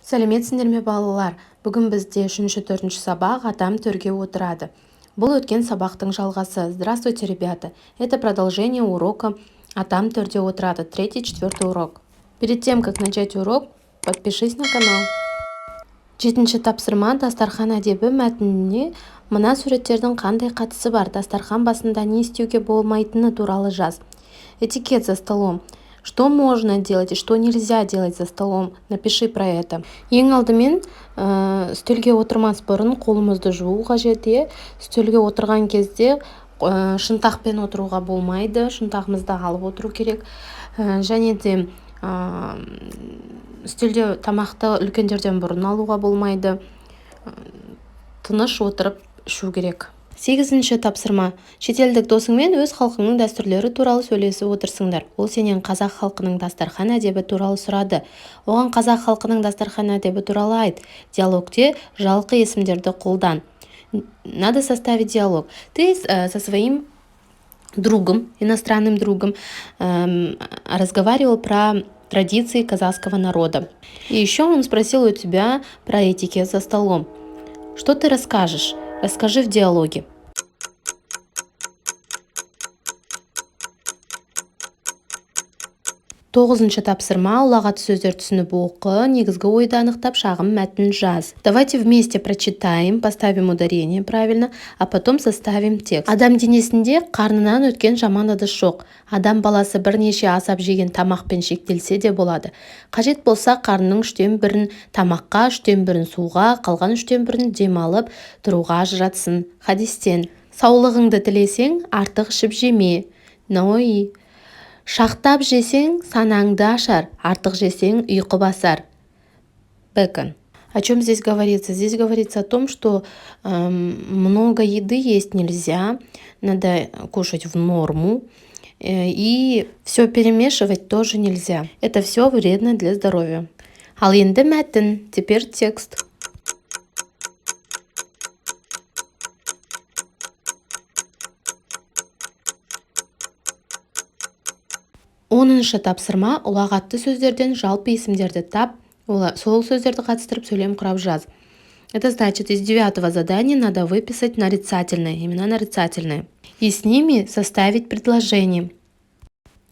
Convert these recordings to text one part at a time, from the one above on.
Сәлеметсіңдер ме балалар? Бүгін бізде 3-4 сабақ «Атам төрге отырады». Бұл өткен сабақтың жалғасы. Здравствуйте, ребята! Это продолжение урока «Атам төрде отырады», 3-4 урок. Перед тем, как начать урок, подпишись на канал. 7-ші тапсырма дастархан әдебі мәтініне мына суреттердің қандай қатысы бар? Дастархан басында не істеуге болмайтыны туралы жаз. Этикет за столом. Что можно делать и что нельзя делать за столом? Напиши про это. Ең алдымен үстелге отырмас бұрын қолымызды жуу қажет. Үстелге отырған кезде шынтақпен отыруға болмайды. Шынтағымызды алып отыру керек. Және де үстелде тамақты үлкендерден бұрын алуға болмайды. Тыныш отырып ішу керек. 8-ші тапсырма. Шетелдік досыңмен өз халқыңның дәстүрлері туралы сөйлесіп отырсыңдар. Ол сенен қазақ халқының дастархан әдебі туралы сұрады. Оған қазақ халқының дастархан әдебі туралы айт. Диалогте жалқы есімдерді қолдан. Надо составить диалог. Ты со своим другом, иностранным другом, разговаривал про традиции казахского народа. И еще он спросил у тебя про этикет за столом. Что ты расскажешь? Расскажи в диалоге. Тоғызыншы тапсырма. Ұлағат сөздер түсініп оқы, негізгі ойды анықтап шағын мәтін жаз. Давайте вместе прочитаем, поставим ударение правильно, а потом составим текст. Адам денесінде қарнынан өткен жаман ыдыс жоқ. Адам баласы бірнеше асап жеген тамақпен шектелсе де болады. Қажет болса қарнының 3/1 тамаққа, 3/1 суға, қалған 3/1 демалып тұруға ажыратсын. Хадистен. Саулығыңды тілесең, артық ішіп жеме. Науи. Шақтап жесең, санаңды ашар, артық жесең, ұйқы басар. Бекон. О чем здесь говорится? Здесь говорится о том, что много еды есть нельзя, надо кушать в норму, и все перемешивать тоже нельзя. Это все вредно для здоровья. Ал енді мәтін, теперь текст. 10-шы тапсырма. Ұлағатты сөздерден жалпы есімдерді тап, сол сөздерді қатыстырып сөйлем құрап жаз. Это значит, из 9-го задания надо выписать нарицательные, имена нарицательные. И с ними составить предложение.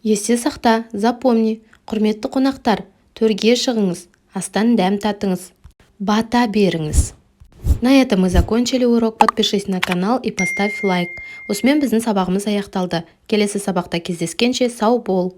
Есте сақта, запомни. Құрметті қонақтар, төрге шығыңыз, астан дәм татыңыз, бата беріңіз. На этом мы закончили урок. Подпишись на канал и поставь лайк. Осымен біздің сабағымыз аяқталды. Келесі сабақта кездескенше сау бол.